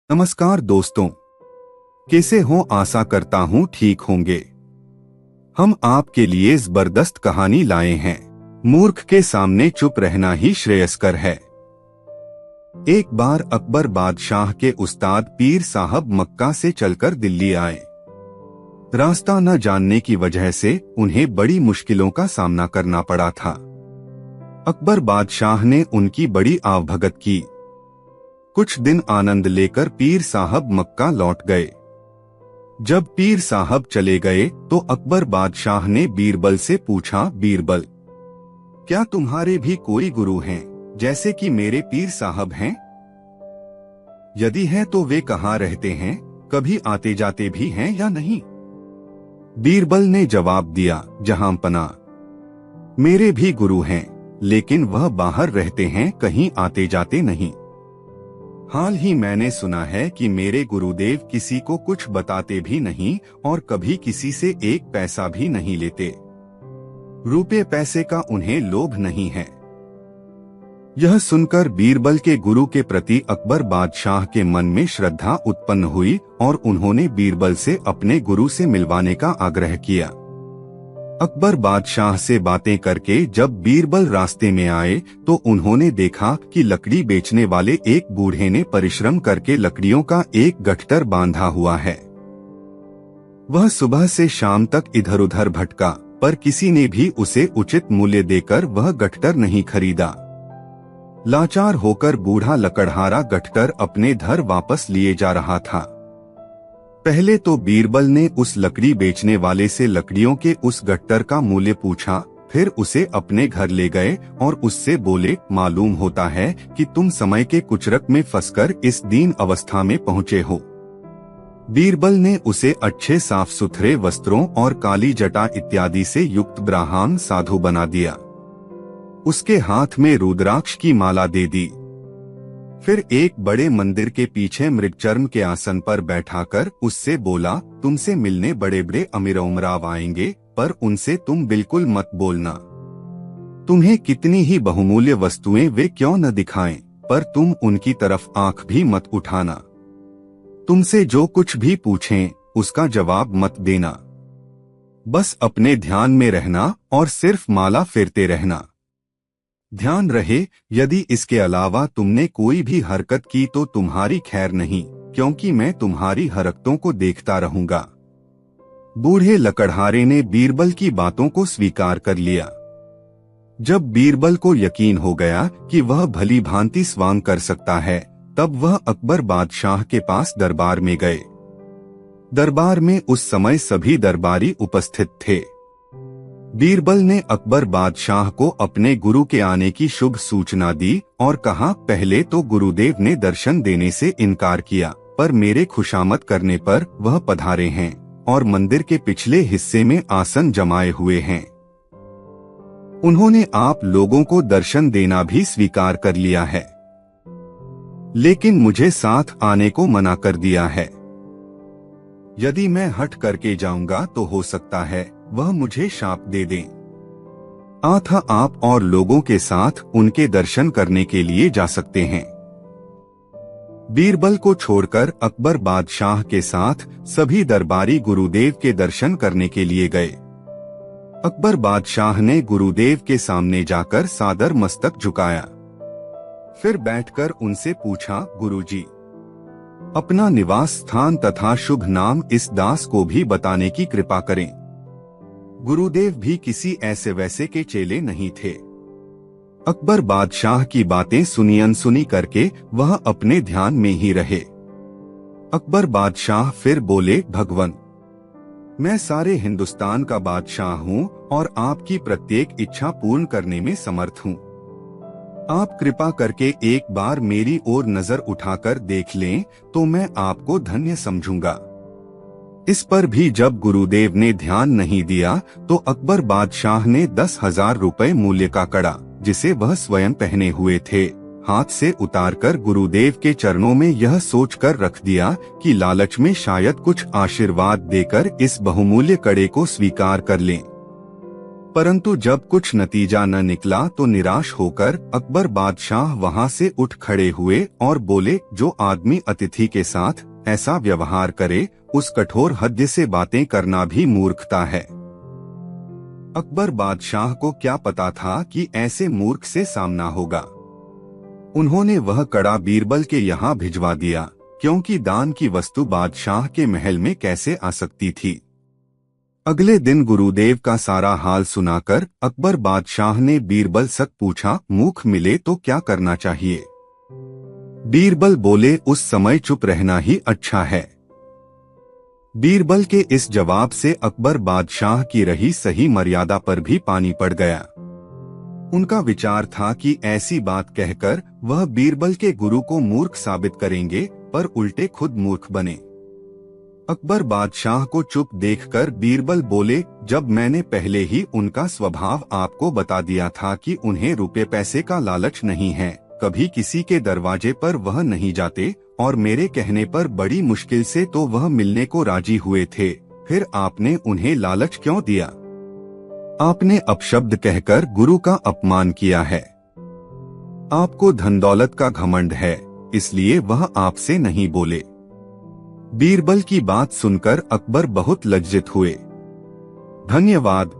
नमस्कार दोस्तों, कैसे हो? आशा करता हूँ ठीक होंगे। हम आपके लिए जबरदस्त कहानी लाए हैं। मूर्ख के सामने चुप रहना ही श्रेयस्कर है। एक बार अकबर बादशाह के उस्ताद पीर साहब मक्का से चलकर दिल्ली आए। रास्ता न जानने की वजह से उन्हें बड़ी मुश्किलों का सामना करना पड़ा था। अकबर बादशाह ने उनकी बड़ी आवभगत की। कुछ दिन आनंद लेकर पीर साहब मक्का लौट गए। जब पीर साहब चले गए तो अकबर बादशाह ने बीरबल से पूछा, बीरबल, क्या तुम्हारे भी कोई गुरु हैं जैसे कि मेरे पीर साहब हैं? यदि हैं तो वे कहाँ रहते हैं? कभी आते जाते भी हैं या नहीं? बीरबल ने जवाब दिया, जहांपना, मेरे भी गुरु हैं, लेकिन वह बाहर रहते हैं, कहीं आते जाते नहीं। हाल ही मैंने सुना है कि मेरे गुरुदेव किसी को कुछ बताते भी नहीं और कभी किसी से एक पैसा भी नहीं लेते। रुपए पैसे का उन्हें लोभ नहीं है। यह सुनकर बीरबल के गुरु के प्रति अकबर बादशाह के मन में श्रद्धा उत्पन्न हुई और उन्होंने बीरबल से अपने गुरु से मिलवाने का आग्रह किया। अकबर बादशाह से बातें करके जब बीरबल रास्ते में आए तो उन्होंने देखा कि लकड़ी बेचने वाले एक बूढ़े ने परिश्रम करके लकड़ियों का एक गट्ठर बांधा हुआ है। वह सुबह से शाम तक इधर उधर भटका, पर किसी ने भी उसे उचित मूल्य देकर वह गट्ठर नहीं खरीदा। लाचार होकर बूढ़ा लकड़हारा गट्ठर अपने घर वापस लिए जा रहा था। पहले तो बीरबल ने उस लकड़ी बेचने वाले से लकड़ियों के उस गट्ठर का मूल्य पूछा, फिर उसे अपने घर ले गए और उससे बोले, मालूम होता है कि तुम समय के कुचरक में फंसकर इस दीन अवस्था में पहुँचे हो। बीरबल ने उसे अच्छे साफ सुथरे वस्त्रों और काली जटा इत्यादि से युक्त ब्राह्मण साधु बना दिया। उसके हाथ में रुद्राक्ष की माला दे दी। फिर एक बड़े मंदिर के पीछे मृगचर्म के आसन पर बैठाकर उससे बोला, तुमसे मिलने बड़े बड़े अमीर उमराव आएंगे, पर उनसे तुम बिल्कुल मत बोलना। तुम्हें कितनी ही बहुमूल्य वस्तुएं वे क्यों न दिखाएं, पर तुम उनकी तरफ आंख भी मत उठाना। तुमसे जो कुछ भी पूछें उसका जवाब मत देना। बस अपने ध्यान में रहना और सिर्फ माला फेरते रहना। ध्यान रहे, यदि इसके अलावा तुमने कोई भी हरकत की तो तुम्हारी खैर नहीं, क्योंकि मैं तुम्हारी हरकतों को देखता रहूंगा। बूढ़े लकड़हारे ने बीरबल की बातों को स्वीकार कर लिया। जब बीरबल को यकीन हो गया कि वह भली भांति स्वांग कर सकता है, तब वह अकबर बादशाह के पास दरबार में गए। दरबार में उस समय सभी दरबारी उपस्थित थे। बीरबल ने अकबर बादशाह को अपने गुरु के आने की शुभ सूचना दी और कहा, पहले तो गुरुदेव ने दर्शन देने से इनकार किया, पर मेरे खुशामद करने पर वह पधारे हैं और मंदिर के पिछले हिस्से में आसन जमाए हुए हैं। उन्होंने आप लोगों को दर्शन देना भी स्वीकार कर लिया है, लेकिन मुझे साथ आने को मना कर दिया है। यदि मैं हट करके जाऊंगा तो हो सकता है वह मुझे शाप दे दें। अतः आप और लोगों के साथ उनके दर्शन करने के लिए जा सकते हैं। बीरबल को छोड़कर अकबर बादशाह के साथ सभी दरबारी गुरुदेव के दर्शन करने के लिए गए। अकबर बादशाह ने गुरुदेव के सामने जाकर सादर मस्तक झुकाया। फिर बैठकर उनसे पूछा, गुरुजी, अपना निवास स्थान तथा शुभ नाम इस दास को भी बताने की कृपा करें। गुरुदेव भी किसी ऐसे वैसे के चेले नहीं थे। अकबर बादशाह की बातें सुनी अनसुनी करके वह अपने ध्यान में ही रहे। अकबर बादशाह फिर बोले, भगवन, मैं सारे हिंदुस्तान का बादशाह हूँ और आपकी प्रत्येक इच्छा पूर्ण करने में समर्थ हूँ। आप कृपा करके एक बार मेरी ओर नजर उठाकर देख लें तो मैं आपको धन्य समझूंगा। इस पर भी जब गुरुदेव ने ध्यान नहीं दिया तो अकबर बादशाह ने 10,000 रुपए मूल्य का कड़ा, जिसे वह स्वयं पहने हुए थे, हाथ से उतारकर गुरुदेव के चरणों में यह सोचकर रख दिया कि लालच में शायद कुछ आशीर्वाद देकर इस बहुमूल्य कड़े को स्वीकार कर लें। परंतु जब कुछ नतीजा न निकला तो निराश होकर अकबर बादशाह वहां से उठ खड़े हुए और बोले, जो आदमी अतिथि के साथ ऐसा व्यवहार करे उस कठोर हृदय से बातें करना भी मूर्खता है। अकबर बादशाह को क्या पता था कि ऐसे मूर्ख से सामना होगा। उन्होंने वह कड़ा बीरबल के यहाँ भिजवा दिया, क्योंकि दान की वस्तु बादशाह के महल में कैसे आ सकती थी। अगले दिन गुरुदेव का सारा हाल सुनाकर अकबर बादशाह ने बीरबल से पूछा, मूर्ख मिले तो क्या करना चाहिए। बीरबल बोले, उस समय चुप रहना ही अच्छा है। बीरबल के इस जवाब से अकबर बादशाह की रही सही मर्यादा पर भी पानी पड़ गया। उनका विचार था कि ऐसी बात कहकर वह बीरबल के गुरु को मूर्ख साबित करेंगे, पर उल्टे खुद मूर्ख बने। अकबर बादशाह को चुप देखकर बीरबल बोले, जब मैंने पहले ही उनका स्वभाव आपको बता दिया था कि उन्हें रुपए पैसे का लालच नहीं है, कभी किसी के दरवाजे पर वह नहीं जाते और मेरे कहने पर बड़ी मुश्किल से तो वह मिलने को राजी हुए थे, फिर आपने उन्हें लालच क्यों दिया। आपने अपशब्द कहकर गुरु का अपमान किया है। आपको धन दौलत का घमंड है, इसलिए वह आपसे नहीं बोले। बीरबल की बात सुनकर अकबर बहुत लज्जित हुए। धन्यवाद।